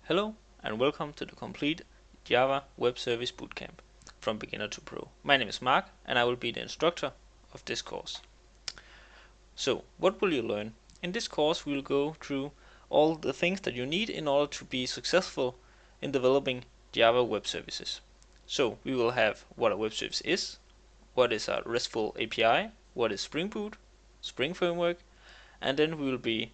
Hello and welcome to the complete Java Web Service Bootcamp from beginner to pro. My name is Mark and I will be the instructor of this course. So, what will you learn? In this course we will go through all the things that you need in order to be successful in developing Java web services. So, we will have what a web service is, what is a RESTful API, what is Spring Boot, Spring Framework, and then we will be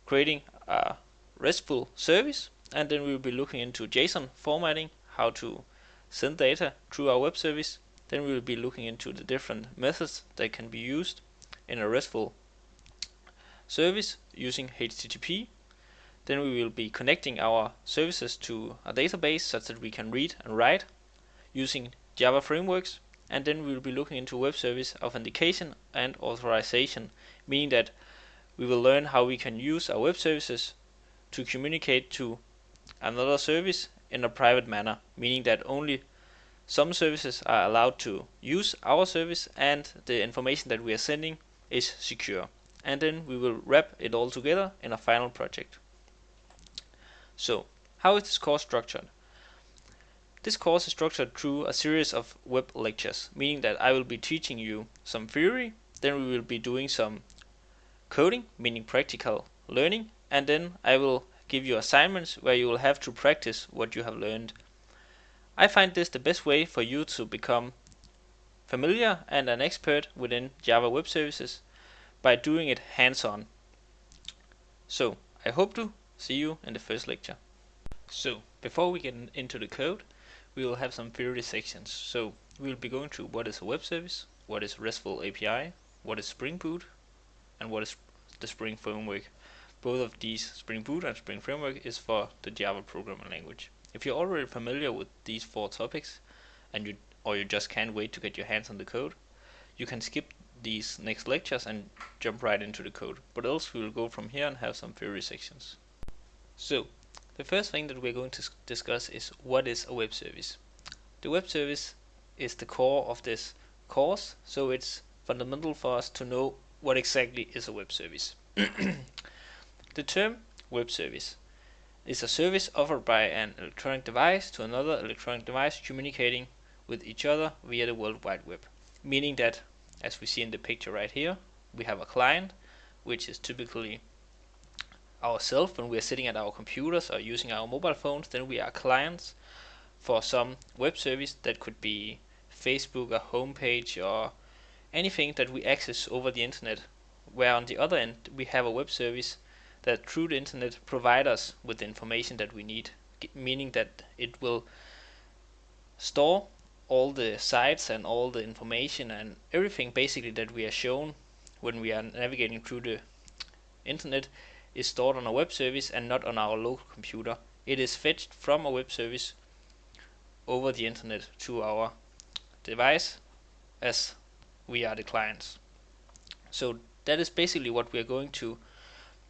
creating a RESTful service, and then we will be looking into JSON formatting, how to send data through our web service. Then we will be looking into the different methods that can be used in a RESTful service using HTTP. Then we will be connecting our services to a database such that we can read and write using Java frameworks. And then we will be looking into web service authentication and authorization, meaning that we will learn how we can use our web services to communicate to another service in a private manner, meaning that only some services are allowed to use our service and the information that we are sending is secure. And then we will wrap it all together in a final project. So, how is this course structured? This course is structured through a series of web lectures, meaning that I will be teaching you some theory, then we will be doing some coding, meaning practical learning, and then I will give you assignments where you will have to practice what you have learned. I find this the best way for you to become familiar and an expert within Java Web Services by doing it hands-on. So, I hope to see you in the first lecture. So, before we get into the code, we will have some theory sections. So, we will be going through what is a web service, what is RESTful API, what is Spring Boot, and what is the Spring Framework. Both of these, Spring Boot and Spring Framework, is for the Java programming language. If you're already familiar with these four topics, and you just can't wait to get your hands on the code, you can skip these next lectures and jump right into the code. But else we will go from here and have some theory sections. So, the first thing that we're going to discuss is what is a web service. The web service is the core of this course, so it's fundamental for us to know what exactly is a web service. The term web service is a service offered by an electronic device to another electronic device communicating with each other via the World Wide Web. Meaning that, as we see in the picture right here, we have a client, which is typically ourselves when we are sitting at our computers or using our mobile phones. Then we are clients for some web service that could be Facebook, a homepage, or anything that we access over the internet, where on the other end we have a web service that through the internet provide us with the information that we need, meaning that it will store all the sites and all the information and everything basically that we are shown when we are navigating through the internet is stored on a web service and not on our local computer. It is fetched from a web service over the internet to our device as we are the clients. So that is basically what we are going to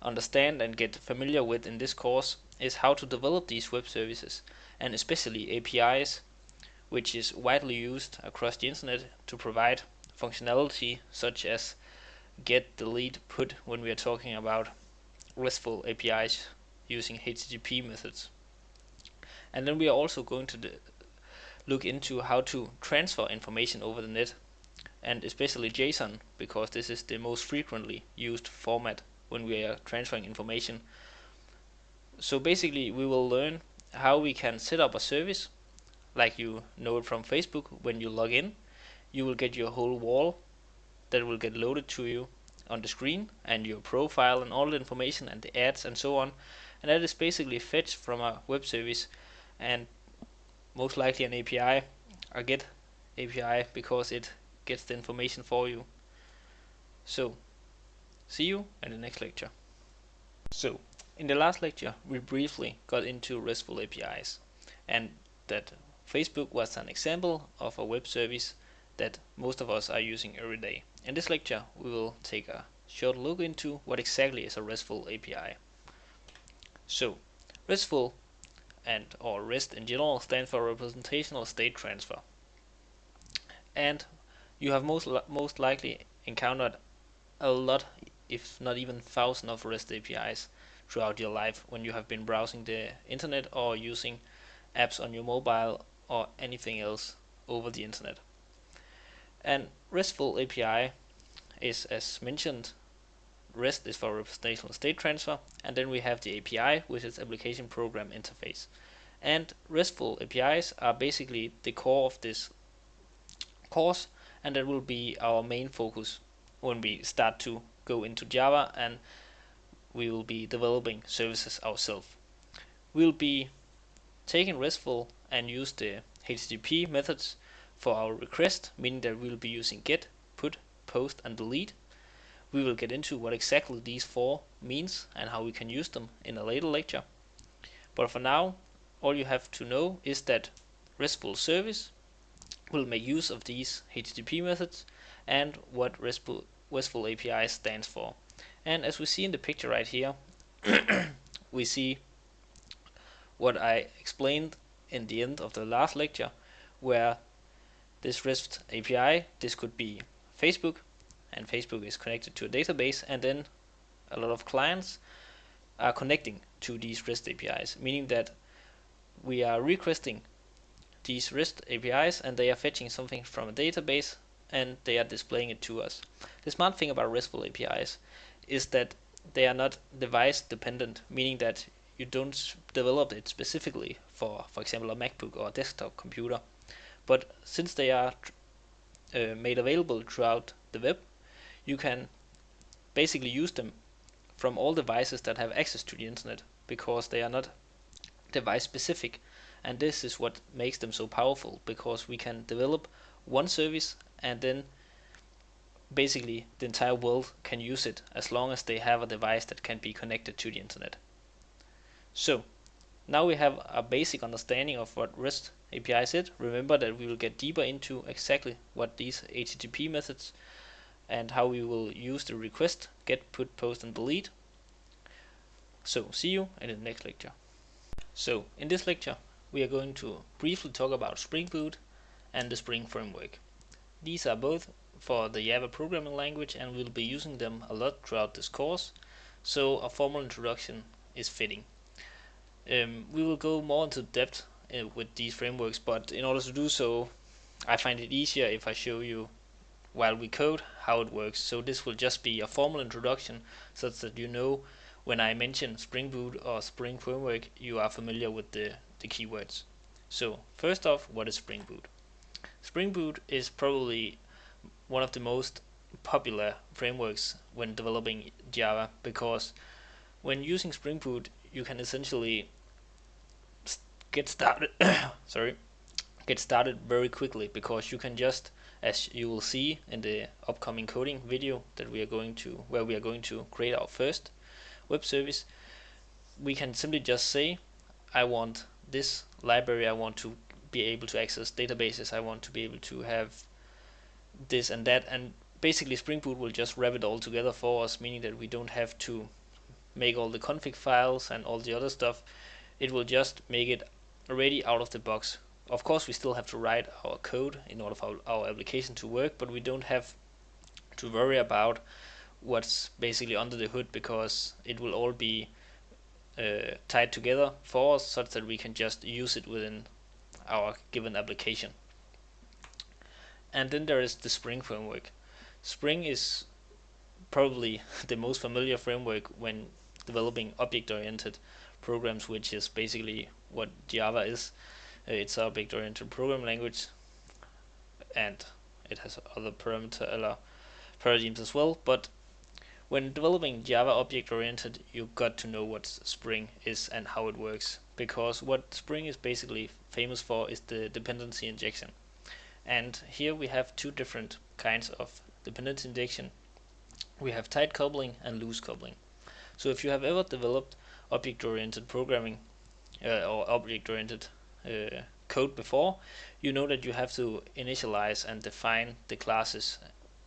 understand and get familiar with in this course, is how to develop these web services, and especially APIs, which is widely used across the internet to provide functionality such as get, delete, put when we are talking about RESTful APIs using HTTP methods. And then we are also going to look into how to transfer information over the net, and especially JSON, because this is the most frequently used format when we are transferring information. So basically we will learn how we can set up a service, like you know it from Facebook. When you log in, you will get your whole wall that will get loaded to you on the screen, and your profile and all the information and the ads and so on, and that is basically fetched from a web service and most likely an API, a GET API, because it gets the information for you. So, see you in the next lecture. So, in the last lecture we briefly got into RESTful APIs, and that Facebook was an example of a web service that most of us are using every day. In this lecture we will take a short look into what exactly is a RESTful API. So, RESTful or REST in general stands for representational state transfer, and you have most likely encountered a lot, if not even thousands, of REST APIs throughout your life when you have been browsing the internet or using apps on your mobile or anything else over the internet. And RESTful API is, as mentioned, REST is for representational state transfer, and then we have the API, which is application program interface. And RESTful APIs are basically the core of this course, and that will be our main focus when we start to go into Java and we will be developing services ourselves. We'll be taking RESTful and use the HTTP methods for our request, meaning that we'll be using get, put, post, and delete. We will get into what exactly these four means and how we can use them in a later lecture. But for now, all you have to know is that RESTful service will make use of these HTTP methods and what RESTful API stands for. And as we see in the picture right here, we see what I explained in the end of the last lecture, where this REST API, this could be Facebook, and Facebook is connected to a database, and then a lot of clients are connecting to these REST APIs, meaning that we are requesting these REST APIs and they are fetching something from a database and they are displaying it to us. The smart thing about RESTful APIs is that they are not device dependent, meaning that you don't develop it specifically for example, a MacBook or a desktop computer. But since they are made available throughout the web, you can basically use them from all devices that have access to the internet, because they are not device specific. And this is what makes them so powerful, because we can develop one service and then basically the entire world can use it as long as they have a device that can be connected to the internet. So now we have a basic understanding of what REST APIs is. Remember that we will get deeper into exactly what these HTTP methods and how we will use the request, get, put, post, and delete. So see you in the next lecture. So in this lecture we are going to briefly talk about Spring Boot and the Spring framework. These are both for the Java programming language and we'll be using them a lot throughout this course, so a formal introduction is fitting. We will go more into depth with these frameworks, but in order to do so I find it easier if I show you while we code how it works. So this will just be a formal introduction such that you know when I mention Spring Boot or Spring Framework you are familiar with the keywords. So first off, what is Spring Boot? Spring Boot is probably one of the most popular frameworks when developing Java, because when using Spring Boot you can essentially get started get started very quickly, because you can just, as you will see in the upcoming coding video that we are going to create our first web service, we can simply just say I want this library, I want to be able to access databases, I want to be able to have this and that, and basically Spring Boot will just wrap it all together for us, meaning that we don't have to make all the config files and all the other stuff. It will just make it ready out of the box. Of course we still have to write our code in order for our application to work, but we don't have to worry about what's basically under the hood, because it will all be tied together for us such that we can just use it within our given application. And then there is the Spring framework. Spring is probably the most familiar framework when developing object-oriented programs, which is basically what Java is. It's an object-oriented programming language, and it has other paradigms as well. But when developing Java object-oriented, you've got to know what Spring is and how it works, because what Spring is basically famous for is the dependency injection. And here we have two different kinds of dependency injection. We have tight coupling and loose coupling. So if you have ever developed object-oriented programming or object-oriented code before, you know that you have to initialize and define the classes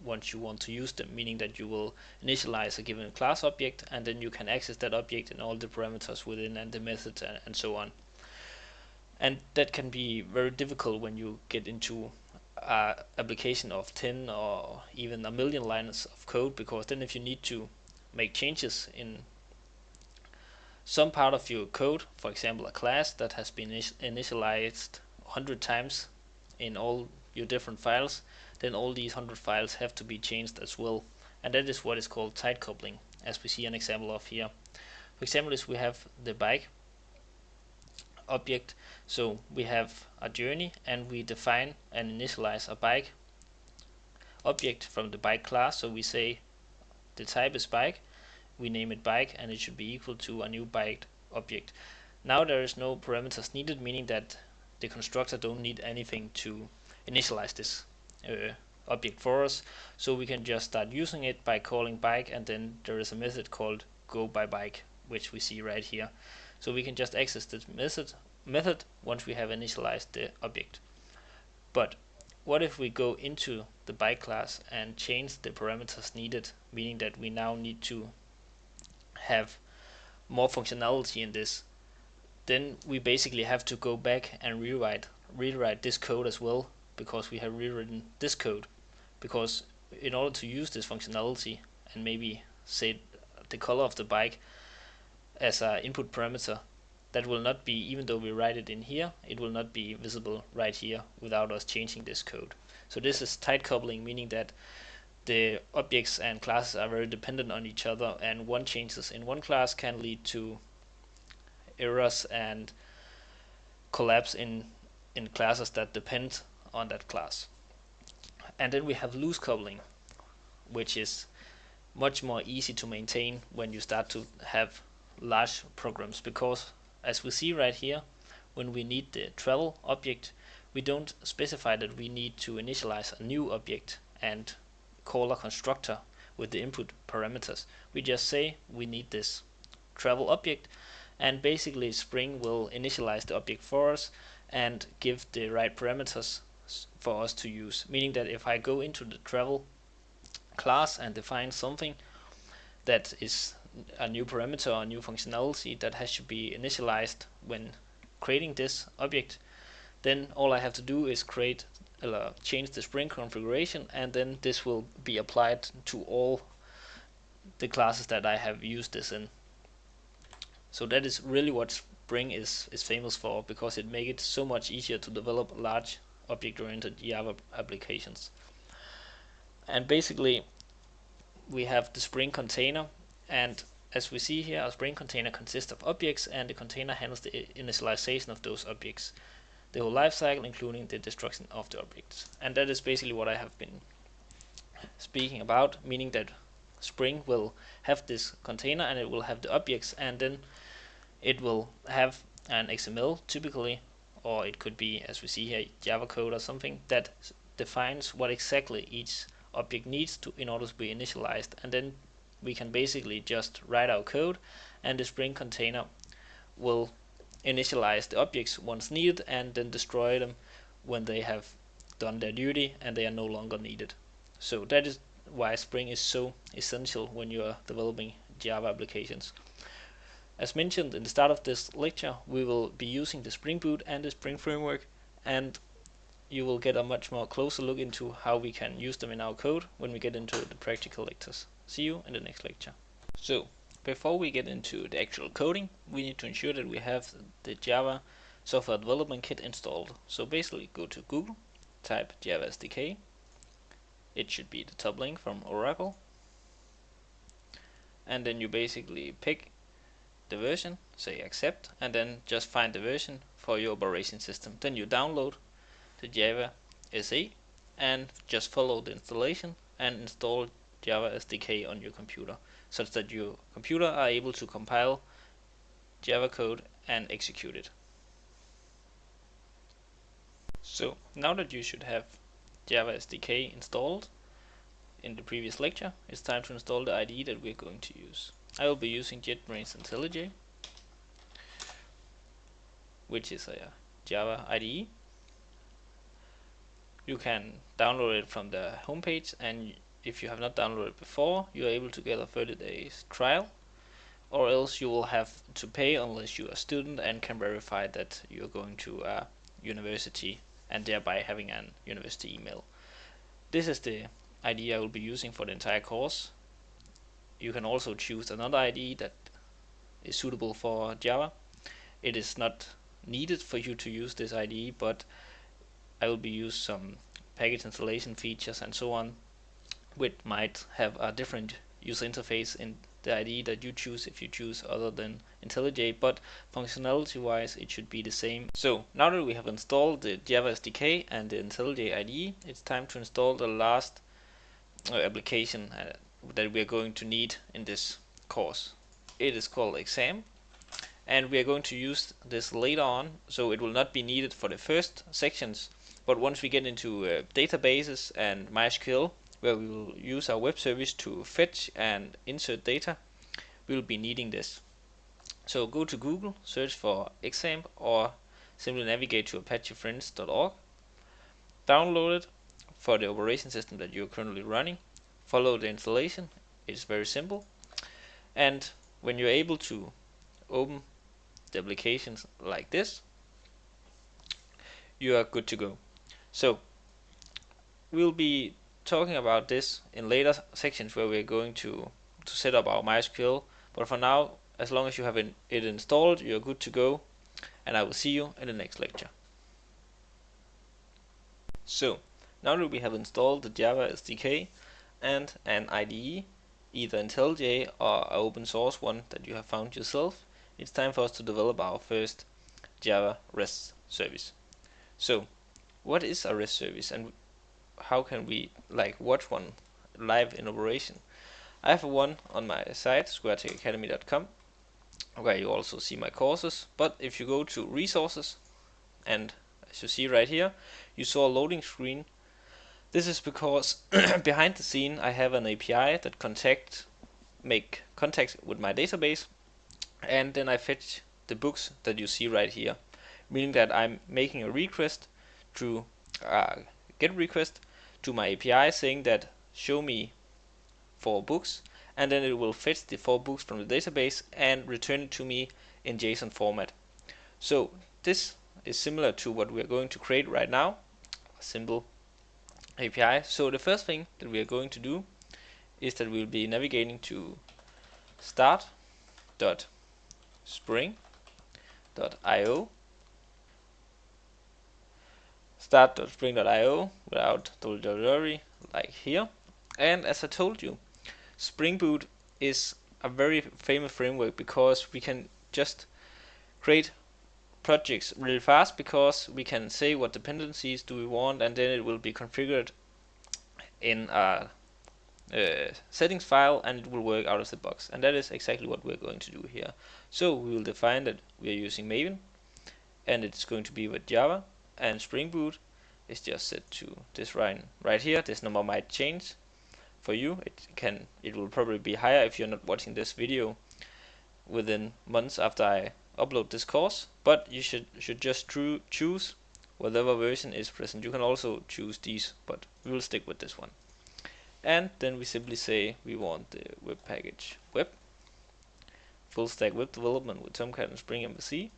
once you want to use them, meaning that you will initialize a given class object and then you can access that object and all the parameters within and the methods and so on. And that can be very difficult when you get into application of 10 or even a million lines of code, because then if you need to make changes in some part of your code, for example a class that has been initialized 100 times in all your different files, then all these 100 files have to be changed as well. And that is what is called tight coupling, as we see an example of here. For example, is we have the bike object. So we have a journey and we define and initialize a bike object from the bike class. So we say the type is bike, we name it bike, and it should be equal to a new bike object. Now there is no parameters needed, meaning that the constructor don't need anything to initialize this object for us, so we can just start using it by calling bike, and then there is a method called go by bike, which we see right here. So we can just access this method once we have initialized the object. But what if we go into the bike class and change the parameters needed, meaning that we now need to have more functionality in this? Then we basically have to go back and rewrite this code as well, because we have rewritten this code. Because in order to use this functionality and maybe say the color of the bike as an input parameter, that will not be, even though we write it in here, it will not be visible right here without us changing this code. So this is tight coupling, meaning that the objects and classes are very dependent on each other, and one changes in one class can lead to errors and collapse in classes that depend on that class. And then we have loose coupling, which is much more easy to maintain when you start to have large programs, because as we see right here, when we need the travel object, we don't specify that we need to initialize a new object and call a constructor with the input parameters. We just say we need this travel object, and basically Spring will initialize the object for us and give the right parameters for us to use, meaning that if I go into the travel class and define something that is a new parameter or a new functionality that has to be initialized when creating this object, then all I have to do is change the Spring configuration, and then this will be applied to all the classes that I have used this in. So that is really what Spring is famous for, because it makes it so much easier to develop large object-oriented Java applications. And basically we have the Spring container, and as we see here, a Spring container consists of objects, and the container handles the initialization of those objects, the whole life cycle, including the destruction of the objects. And that is basically what I have been speaking about, meaning that Spring will have this container and it will have the objects, and then it will have an XML typically, or it could be, as we see here, Java code or something that defines what exactly each object needs to in order to be initialized, and then we can basically just write our code, and the Spring container will initialize the objects once needed and then destroy them when they have done their duty and they are no longer needed. So that is why Spring is so essential when you are developing Java applications. As mentioned in the start of this lecture, we will be using the Spring Boot and the Spring Framework, and you will get a much more closer look into how we can use them in our code when we get into the practical lectures. See you in the next lecture. So, before we get into the actual coding, we need to ensure that we have the Java Software Development Kit installed. So basically go to Google, type Java SDK, it should be the top link from Oracle, and then you basically pick the version, say accept, and then just find the version for your operation system. Then you download the Java SE and just follow the installation and install Java SDK on your computer, such that your computer are able to compile Java code and execute it. So now that you should have Java SDK installed in the previous lecture, it's time to install the IDE that we're going to use. I will be using JetBrains IntelliJ, which is a Java IDE. You can download it from the homepage, and if you have not downloaded it before, you are able to get a 30 days trial, or else you will have to pay unless you are a student and can verify that you're going to a university and thereby having an university email. This is the IDE I will be using for the entire course. You can also choose another IDE that is suitable for Java. It is not needed for you to use this IDE, but I will be use some package installation features and so on, which might have a different user interface in the IDE that you choose if you choose other than IntelliJ, but functionality wise it should be the same. So now that we have installed the Java SDK and the IntelliJ IDE, it's time to install the last application that we are going to need in this course. It is called exam, and we are going to use this later on, so it will not be needed for the first sections, but once we get into databases and MySQL, where we will use our web service to fetch and insert data, we will be needing this. So go to Google, search for exam, or simply navigate to apachefriends.org, download it for the operation system that you are currently running, follow the installation, it's very simple, and when you're able to open the applications like this, you are good to go. So we'll be talking about this in later sections where we're going to set up our MySQL, but for now, as long as you have it installed, you're good to go, and I will see you in the next lecture. So now that we have installed the Java SDK and an IDE, either IntelliJ or an open source one that you have found yourself, it's time for us to develop our first Java REST service. So what is a REST service, and how can we watch one live in operation? I have one on my site, squaretechacademy.com, where you also see my courses, but if you go to resources, and as you see right here, you saw a loading screen. This is because behind the scene I have an API that make contact with my database, and then I fetch the books that you see right here, meaning that I'm making a request through GET request to my API saying that show me 4 books, and then it will fetch the 4 books from the database and return it to me in JSON format. So this is similar to what we are going to create right now, a simple API. So the first thing that we are going to do is that we'll be navigating to start.spring.io start.spring.io without www like here. And as I told you, Spring Boot is a very famous framework because we can just create projects really fast, because we can say what dependencies do we want, and then it will be configured in a settings file and it will work out of the box. And that is exactly what we're going to do here. So we will define that we are using Maven, and it's going to be with Java, and Spring Boot is just set to this right here. This number might change for you. It will probably be higher if you're not watching this video within months after I upload this course, but you should just choose whatever version is present. You can also choose these, but we will stick with this one. And then we simply say we want the web package web, full stack web development with Tomcat and Spring MVC.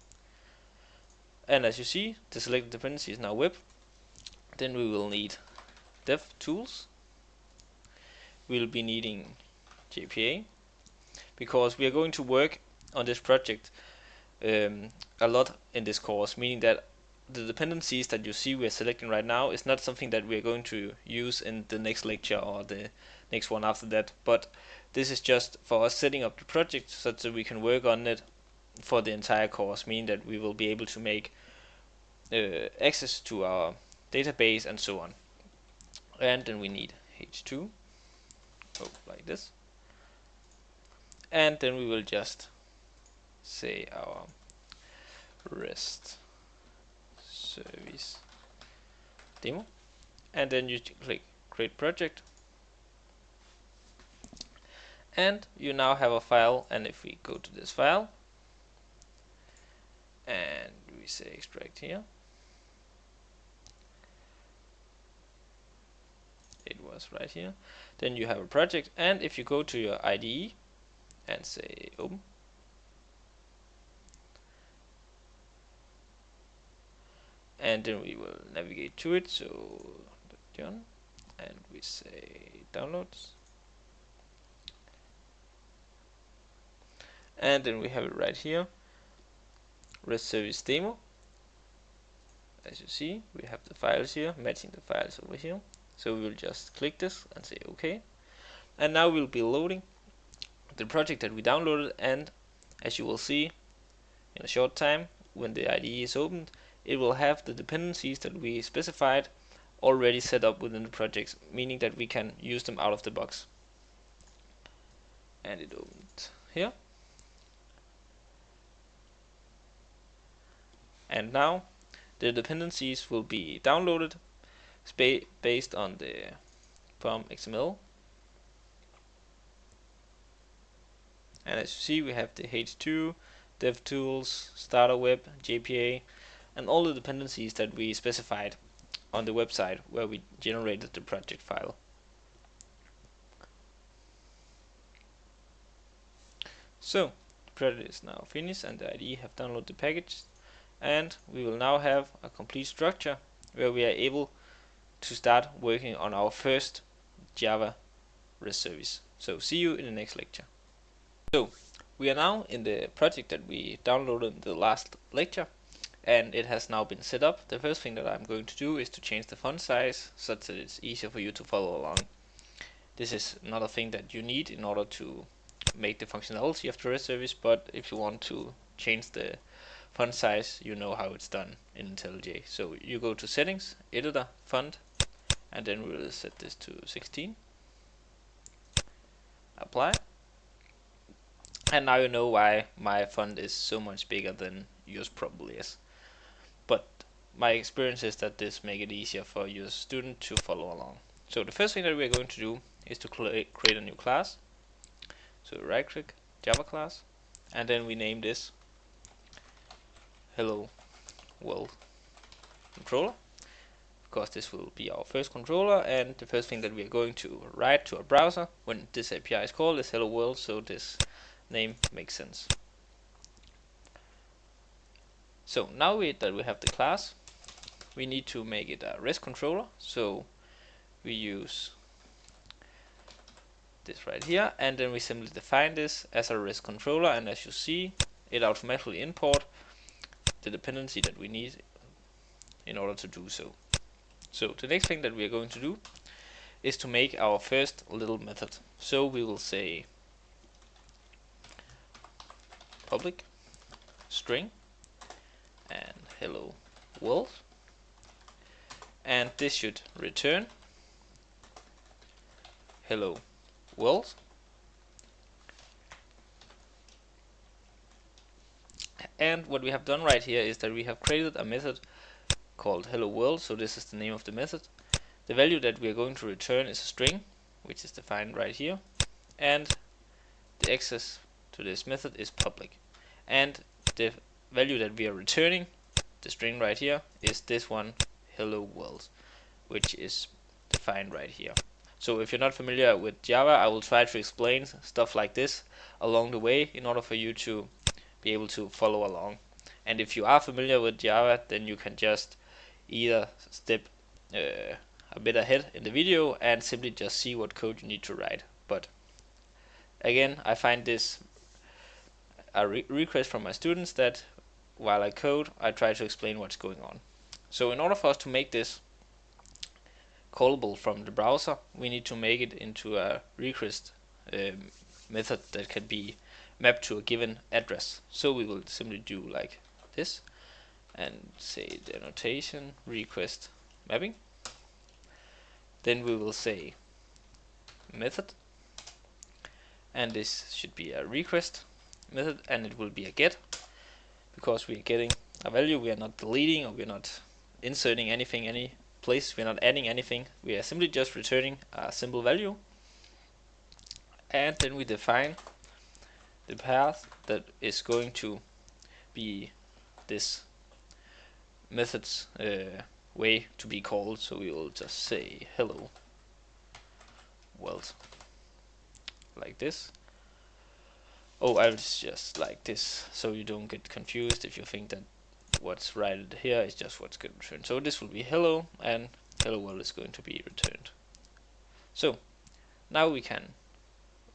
And as you see, the selected dependency is now web. Then we will need dev tools. We'll be needing JPA, because we are going to work on this project a lot in this course, meaning that the dependencies that you see we are selecting right now is not something that we are going to use in the next lecture or the next one after that, but this is just for us setting up the project so that we can work on it for the entire course, meaning that we will be able to make access to our database and so on. And then we need h2, like this, and then we will just say our REST service demo, and then you click create project, and you now have a file. And if we go to this file and we say extract here, it was right here, then you have a project. And if you go to your IDE and say open, and then we will navigate to it, so John, and we say downloads, and then we have it right here, REST service demo. As you see, we have the files here matching the files over here. So we will just click this and say OK. And now we'll be loading the project that we downloaded, and as you will see in a short time, when the IDE is opened, it will have the dependencies that we specified already set up within the project, meaning that we can use them out of the box. And it opened here. And now the dependencies will be downloaded based on the POM XML. And as you see, we have the H2, DevTools, Starter Web, JPA, and all the dependencies that we specified on the website where we generated the project file. So the project is now finished and the IDE have downloaded the package, and we will now have a complete structure where we are able to start working on our first Java REST service. So see you in the next lecture. So we are now in the project that we downloaded in the last lecture, and it has now been set up. The first thing that I'm going to do is to change the font size such that it's easier for you to follow along. This is not a thing that you need in order to make the functionality of the REST service, but if you want to change the font size, you know how it's done in IntelliJ. So you go to settings, editor, font, and then we'll set this to 16. Apply. And now you know why my font is so much bigger than yours probably is. But my experience is that this makes it easier for your student to follow along. So the first thing that we're going to do is to create a new class. So right click, Java class, and then we name this Hello World Controller, because this will be our first controller, and the first thing that we are going to write to a browser when this API is called is Hello World, so this name makes sense. So now that we have the class, we need to make it a REST controller, so we use this right here, and then we simply define this as a REST controller, and as you see, it automatically import the dependency that we need in order to do so. So the next thing that we are going to do is to make our first little method. So we will say public string and hello world, and this should return hello world. And what we have done right here is that we have created a method called hello world, so this is the name of the method. The value that we are going to return is a string, which is defined right here, and the access to this method is public, and the value that we are returning, the string right here, is this one, hello world, which is defined right here. So if you're not familiar with Java, I will try to explain stuff like this along the way in order for you to be able to follow along. And if you are familiar with Java, then you can just either step a bit ahead in the video and simply just see what code you need to write. But again, I find this a request from my students that while I code, I try to explain what's going on. So in order for us to make this callable from the browser, we need to make it into a request method that can be mapped to a given address. So we will simply do like this and say the annotation request mapping. Then we will say method, and this should be a request method, and it will be a get, because we are getting a value. We are not deleting, or we are not inserting anything any place, we are not adding anything, we are simply just returning a simple value. And then we define the path that is going to be this method's way to be called. So we will just say hello world like this. Oh, I was just like this, so you don't get confused if you think that what's right here is just what's going to return. So this will be hello, and hello world is going to be returned. So now we can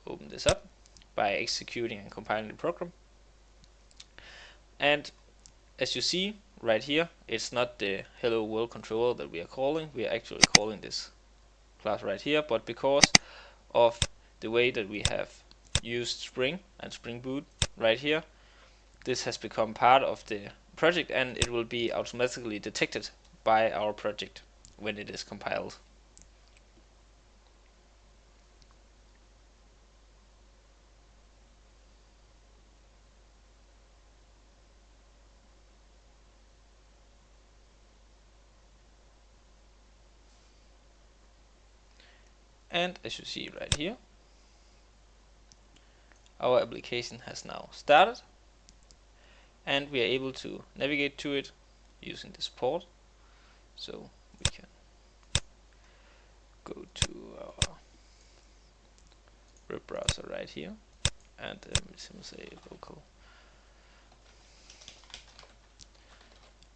open this up by executing and compiling the program. And as you see right here, it's not the hello world controller that we are calling. We are actually calling this class right here, but because of the way that we have used Spring and Spring Boot right here, this has become part of the project, and it will be automatically detected by our project when it is compiled. And as you see right here, our application has now started, and we are able to navigate to it using this port. So we can go to our web browser right here, and simply say local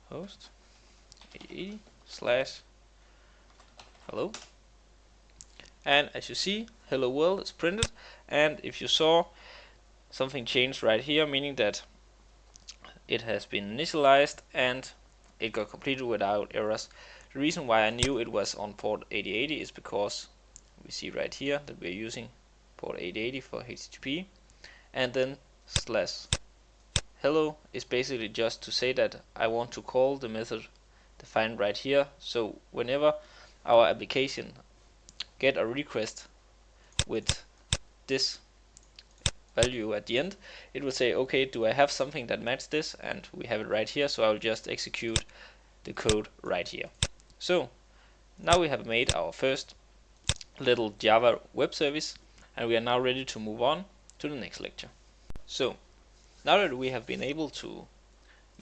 host 80/hello. And as you see, hello world is printed, and if you saw, something changed right here, meaning that it has been initialized and it got completed without errors. The reason why I knew it was on port 8080 is because we see right here that we're using port 8080 for HTTP, and then /hello is basically just to say that I want to call the method defined right here. So whenever our application get a request with this value at the end, it will say, okay, do I have something that matches this? And we have it right here, so I'll just execute the code right here. So now we have made our first little Java web service, and we are now ready to move on to the next lecture. So now that we have been able to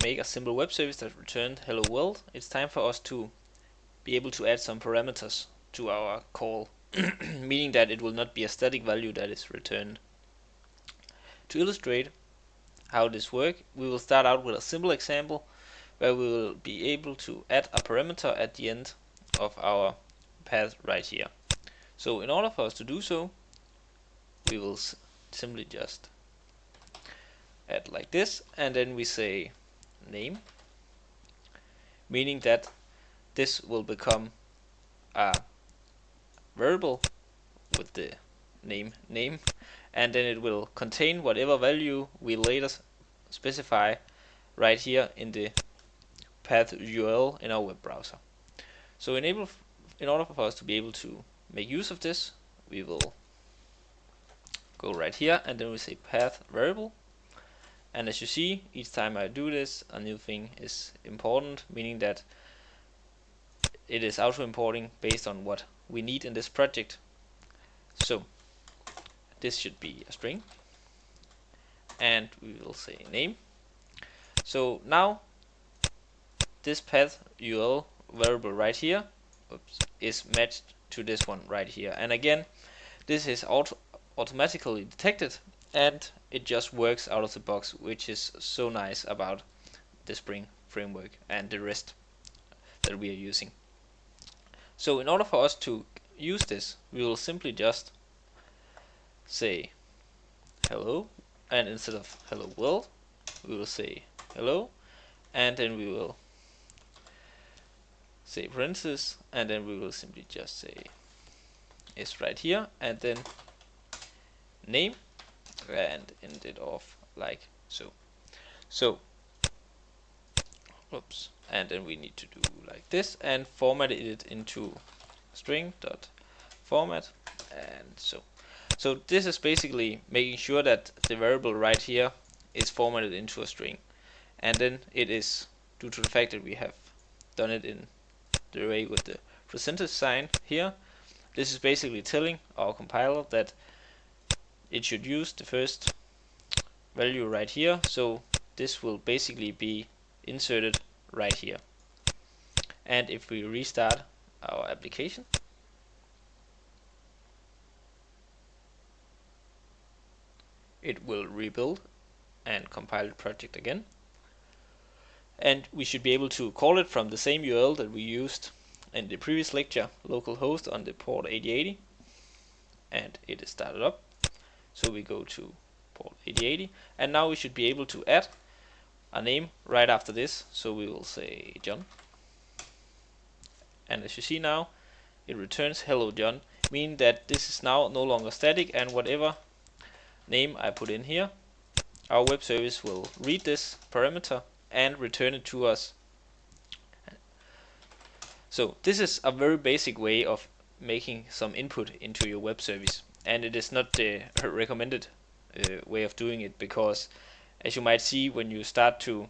make a simple web service that returned hello world, it's time for us to be able to add some parameters to our call, meaning that it will not be a static value that is returned. To illustrate how this works, we will start out with a simple example where we will be able to add a parameter at the end of our path right here. So in order for us to do so, we will simply just add like this, and then we say name, meaning that this will become a variable with the name, and then it will contain whatever value we later specify right here in the path URL in our web browser. So in order for us to be able to make use of this, we will go right here, and then we say path variable. And as you see, each time I do this, a new thing is important, meaning that it is auto importing based on what we need in this project. So this should be a string, and we will say name. So now this path URL variable right here is matched to this one right here, and again this is automatically detected, and it just works out of the box, which is so nice about the Spring framework and the rest that we are using. So in order for us to use this, we will simply just say hello, and instead of hello world, we will say hello, and then we will say parentheses, and then we will simply just say is right here, and then name, and end it off like so. So oops, and then we need to do like this and format it into string dot format, and so this is basically making sure that the variable right here is formatted into a string, and then it is due to the fact that we have done it in the way with the percentage sign here. This is basically telling our compiler that it should use the first value right here, so this will basically be inserted right here. And if we restart our application, it will rebuild and compile the project again, and we should be able to call it from the same URL that we used in the previous lecture, localhost on the port 8080, and it is started up. So we go to 8080, and now we should be able to add a name right after this. So we will say John, and as you see now, it returns hello John, meaning that this is now no longer static, and whatever name I put in here, our web service will read this parameter and return it to us. So this is a very basic way of making some input into your web service, and it is not the recommended way of doing it, because as you might see when you start to,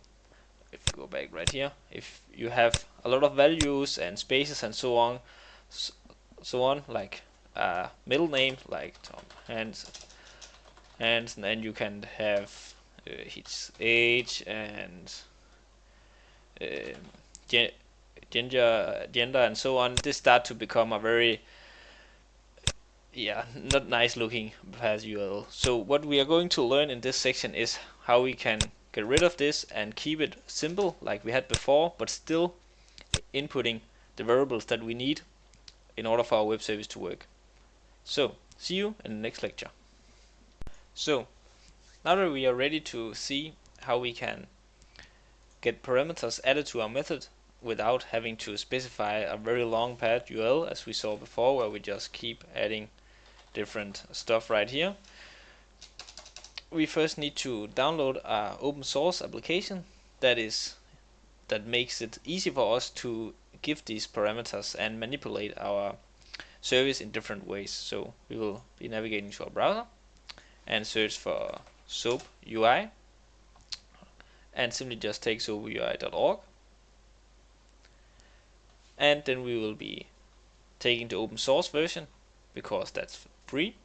if you go back right here, if you have a lot of values and spaces and so on, like a middle name like Tom Hansen, and then you can have his age and gender and so on. This start to become a very not nice looking path URL. So what we are going to learn in this section is how we can get rid of this and keep it simple like we had before, but still inputting the variables that we need in order for our web service to work. So see you in the next lecture. So now that we are ready to see how we can get parameters added to our method without having to specify a very long path URL as we saw before, where we just keep adding different stuff right here, we first need to download our open source application that makes it easy for us to give these parameters and manipulate our service in different ways. So we will be navigating to our browser and search for SoapUI, and simply just take soapui.org, and then we will be taking the open source version because that's free,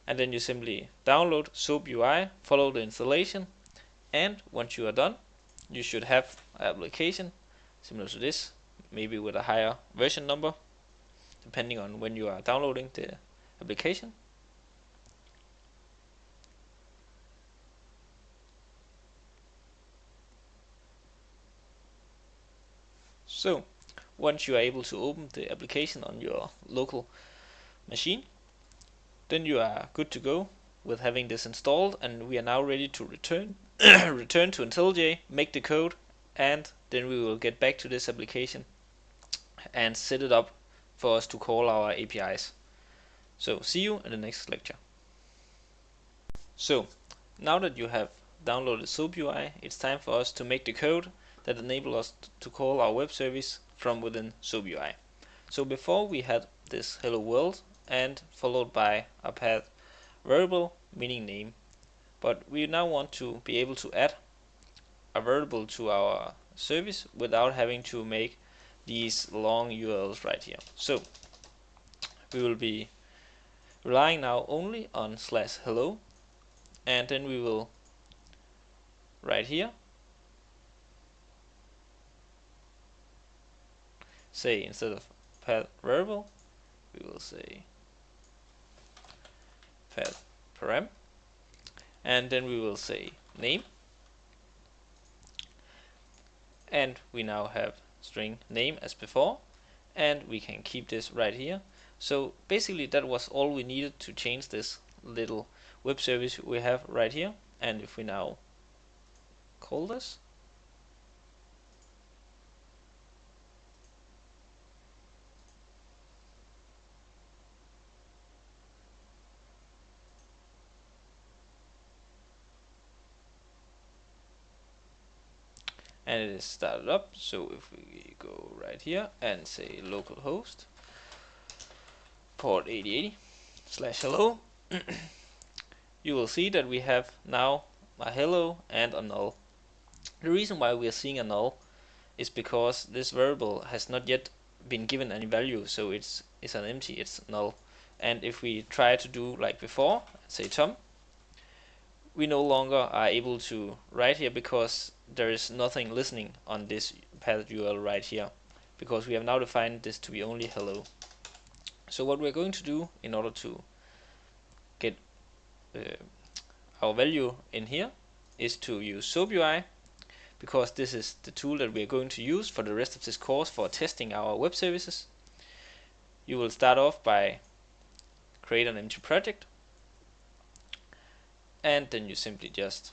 and then you simply download SoapUI, follow the installation, and once you are done, you should have an application similar to this, maybe with a higher version number depending on when you are downloading the application. So once you are able to open the application on your local machine, then you are good to go with having this installed, and we are now ready to return return to IntelliJ, make the code, and then we will get back to this application and set it up for us to call our APIs. So see you in the next lecture. So now that you have downloaded SoapUI, it's time for us to make the code that enable us to call our web service from within SoapUI. So before we had this hello world and followed by a path variable meaning name, but we now want to be able to add a variable to our service without having to make these long URLs right here. So we will be relying now only on /hello, and then we will right here say, instead of path variable, we will say path param, and then we will say name, and we now have string name as before, and we can keep this right here. So basically that was all we needed to change this little web service we have right here. And if we now call this, and it is started up. So if we go right here and say localhost port 8080/hello, you will see that we have now a hello and a null. The reason why we are seeing a null is because this variable has not yet been given any value, so it's an empty, it's null. And if we try to do like before, say Tom, we no longer are able to write here because there is nothing listening on this path URL right here, because we have now defined this to be only hello. So what we're going to do in order to get our value in here is to use SoapUI, because this is the tool that we are going to use for the rest of this course for testing our web services. You will start off by create an empty project, and then you simply just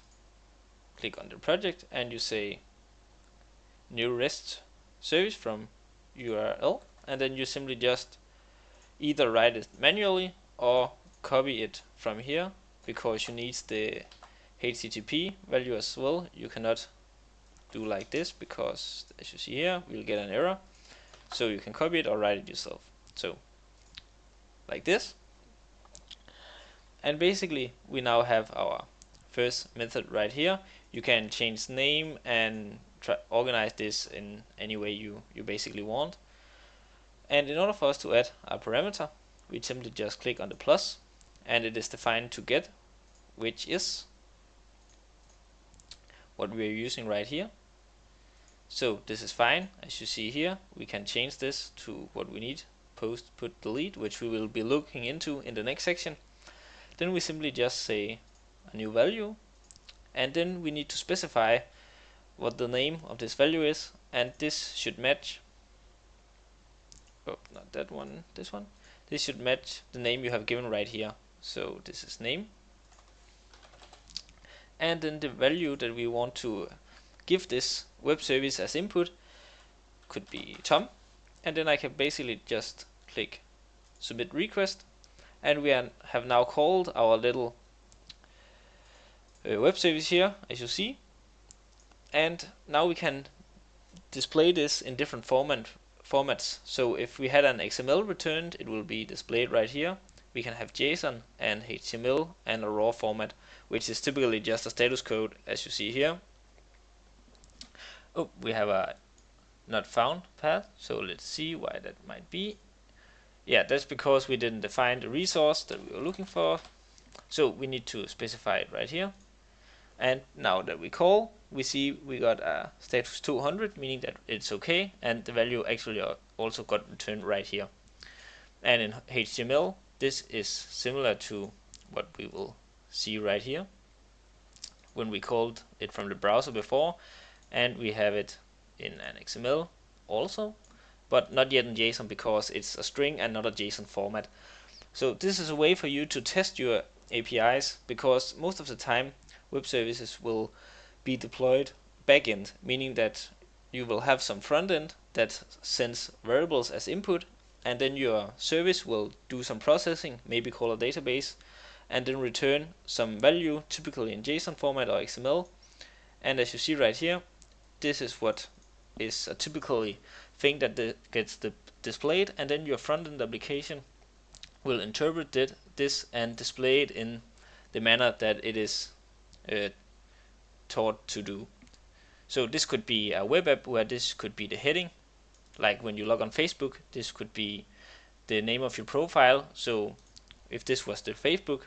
click on the project and you say new REST service from URL, and then you simply just either write it manually or copy it from here, because you need the HTTP value as well. You cannot do like this because, as you see here, we'll get an error. So you can copy it or write it yourself. So like this. And basically we now have our first method right here. You can change name and organize this in any way you basically want. And in order for us to add a parameter, we simply just click on the plus, and it is defined to get, which is what we are using right here. So this is fine. As you see here, we can change this to what we need, post, put, delete, which we will be looking into in the next section. Then we simply just say a new value, and then we need to specify what the name of this value is, and this should match, oh, not that one, this one. This should match the name you have given right here. So this is name, and then the value that we want to give this web service as input could be Tom, and then I can basically just click submit request, and we have now called our little web service here, as you see. And now we can display this in different formats. So if we had an XML returned, it will be displayed right here. We can have JSON and HTML and a raw format, which is typically just a status code, as you see here. Oh, we have a not found path, so let's see why that might be. Yeah, that's because we didn't define the resource that we were looking for. So we need to specify it right here. And now that we call, we see we got a status 200, meaning that it's okay, and the value actually also got returned right here. And in HTML, this is similar to what we will see right here when we called it from the browser before, and we have it in an XML also, but not yet in JSON because it's a string and not a JSON format. So this is a way for you to test your APIs, because most of the time web services will be deployed backend, meaning that you will have some front end that sends variables as input, and then your service will do some processing, maybe call a database, and then return some value, typically in JSON format or XML. And as you see right here, this is what is a typically thing that gets displayed, and then your front end application will interpret this and display it in the manner that it is taught to do. So this could be a web app where this could be the heading, like when you log on Facebook, this could be the name of your profile. So if this was the Facebook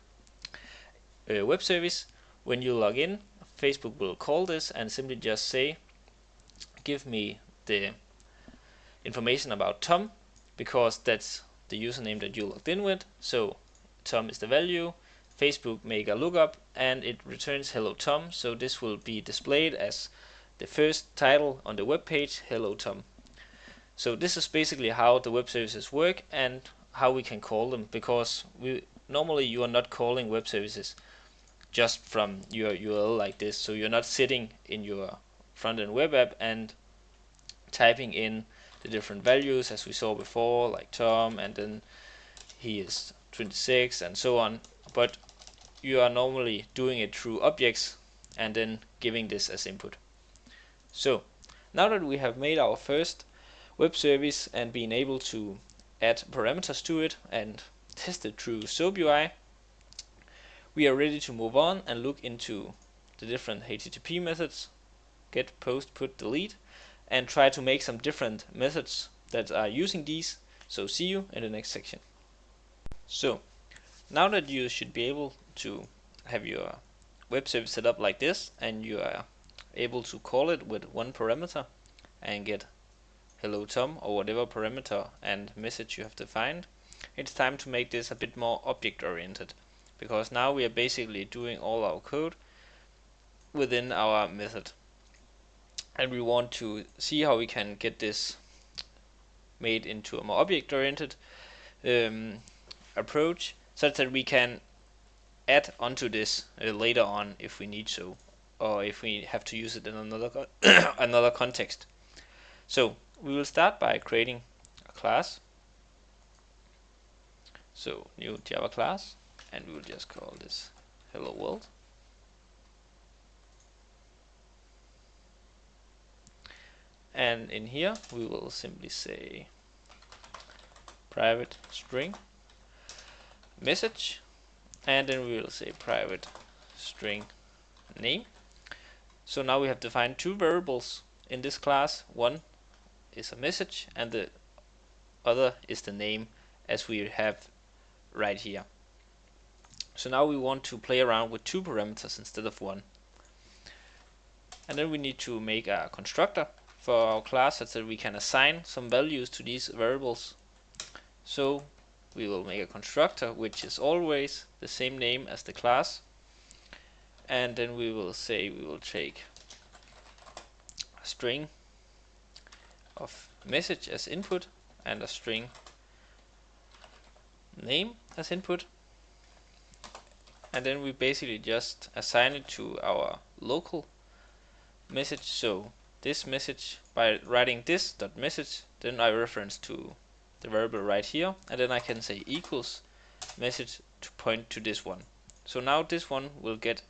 web service, when you log in, Facebook will call this and simply just say, give me the information about Tom, because that's the username that you logged in with. So Tom is the value. Facebook make a lookup and it returns hello Tom, so this will be displayed as the first title on the web page, hello Tom. So this is basically how the web services work and how we can call them, because normally you are not calling web services just from your URL like this. So you're not sitting in your front-end web app and typing in the different values as we saw before, like Tom, and then he is 26 and so on, but you are normally doing it through objects and then giving this as input. So now that we have made our first web service and been able to add parameters to it and test it through SoapUI, we are ready to move on and look into the different HTTP methods, get, post, put, delete, and try to make some different methods that are using these. So see you in the next section. So now that you should be able to have your web service set up like this, and you are able to call it with one parameter and get hello Tom or whatever parameter and message you have defined, it's time to make this a bit more object oriented, because now we are basically doing all our code within our method, and we want to see how we can get this made into a more object oriented approach, such that we can add onto this later on if we need so, or if we have to use it in another another context. So we will start by creating a class. So new Java class, and we will just call this hello world. And in here we will simply say private string message, and then we will say private string name. So now we have defined two variables in this class. One is a message and the other is the name, as we have right here. So now we want to play around with two parameters instead of one. And then we need to make a constructor for our class such that we can assign some values to these variables. So we will make a constructor which is always the same name as the class, and then we will say we will take a string of message as input and a string name as input, and then we basically just assign it to our local message. So this message, by writing this dot message, then I reference to the variable right here, and then I can say equals message to point to this one. So now this one will get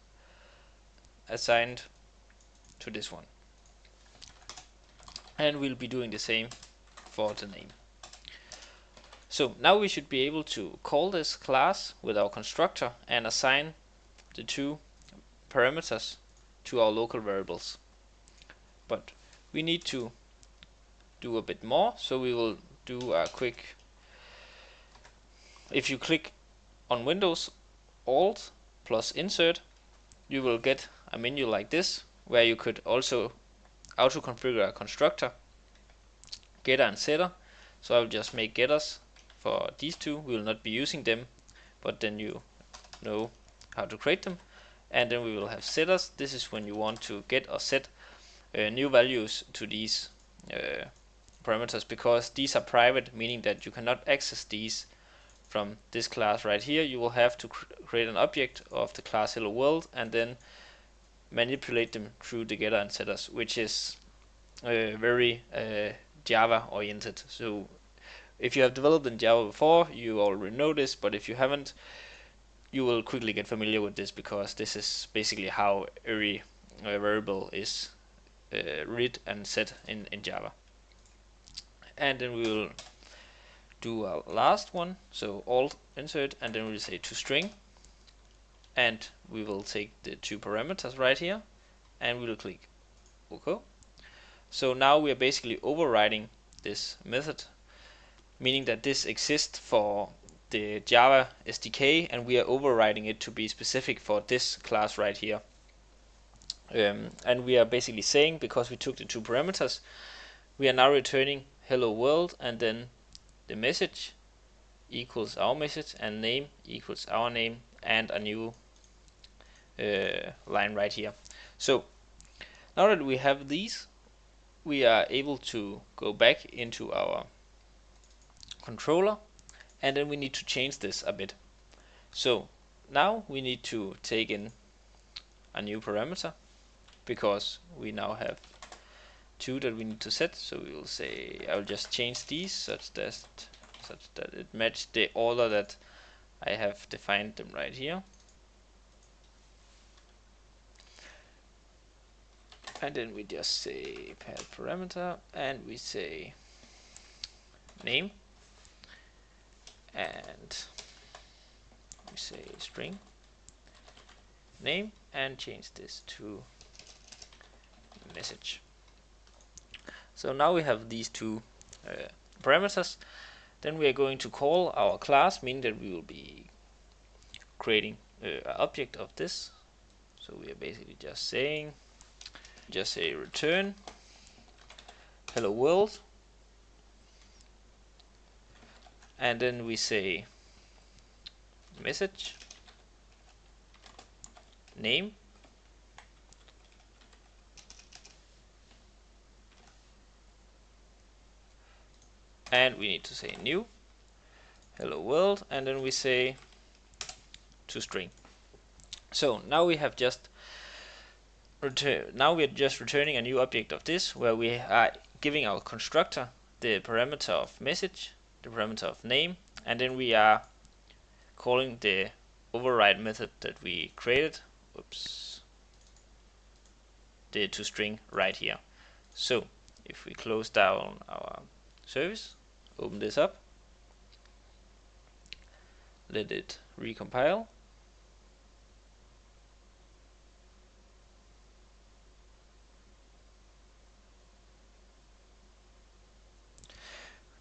assigned to this one, and we'll be doing the same for the name. So now we should be able to call this class with our constructor and assign the two parameters to our local variables. But we need to do a bit more, so we will do a quick. If you click on Windows Alt plus Insert, you will get a menu like this, where you could also auto configure a constructor, getter and setter. So I'll just make getters for these two. We will not be using them, but then you know how to create them. And then we will have setters. This is when you want to get or set new values to these parameters, because these are private, meaning that you cannot access these from this class right here. You will have to create an object of the class hello world and then manipulate them through the getter and setters, which is very Java oriented. So if you have developed in Java before, you already know this, but if you haven't, you will quickly get familiar with this, because this is basically how every variable is read and set in Java. And then we will do our last one, so alt insert, and then we'll say to string, and we will take the two parameters right here, and we'll click OK. So now we are basically overriding this method, meaning that this exists for the Java SDK, and we are overriding it to be specific for this class right here. And we are basically saying, because we took the two parameters, we are now returning hello world, and then the message equals our message, and name equals our name, and a new line right here. So now that we have these, we are able to go back into our controller, and then we need to change this a bit. So now we need to take in a new parameter, because we now have two that we need to set. So we will say, I will just change these such that it matches the order that I have defined them right here. And then we just say path parameter, and we say name, and we say string name, and change this to message. So now we have these two parameters. Then we are going to call our class, meaning that we will be creating an object of this. So we are basically just saying, say return hello world, and then we say message name, and we need to say new hello world, and then we say to string. So now we have just returning a new object of this, where we are giving our constructor the parameter of message, the parameter of name, and then we are calling the override method that we created. Oops, the toString right here. So if we close down our service, open this up, let it recompile.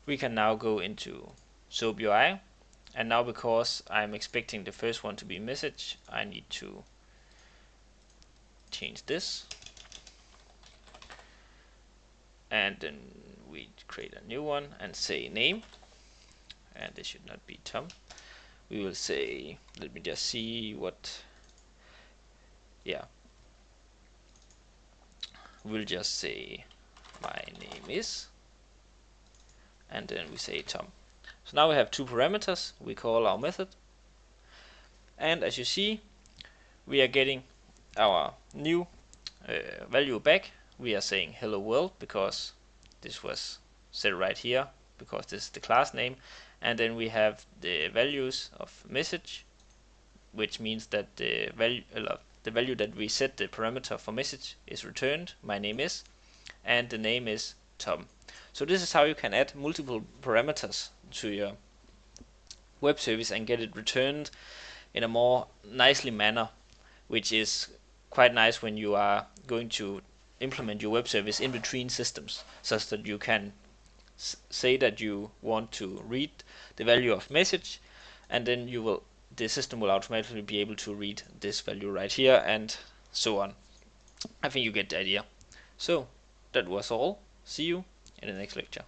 We can now go into SoapUI, and now because I'm expecting the first one to be message, I need to change this, and then we create a new one and say name, and this should not be Tom. We will say, let me just see what, yeah, we'll just say my name is, and then we say Tom. So now we have two parameters we call our method, and as you see, we are getting our new value back. We are saying hello world because this was set right here, because this is the class name, and then we have the values of message, which means that the value that we set the parameter for message is returned, my name is, and the name is Tom. So this is how you can add multiple parameters to your web service and get it returned in a more nicely manner, which is quite nice when you are going to implement your web service in between systems, such that you can say that you want to read the value of message, and then the system will automatically be able to read this value right here, and so on. I think you get the idea. So that was all. See you in the next lecture.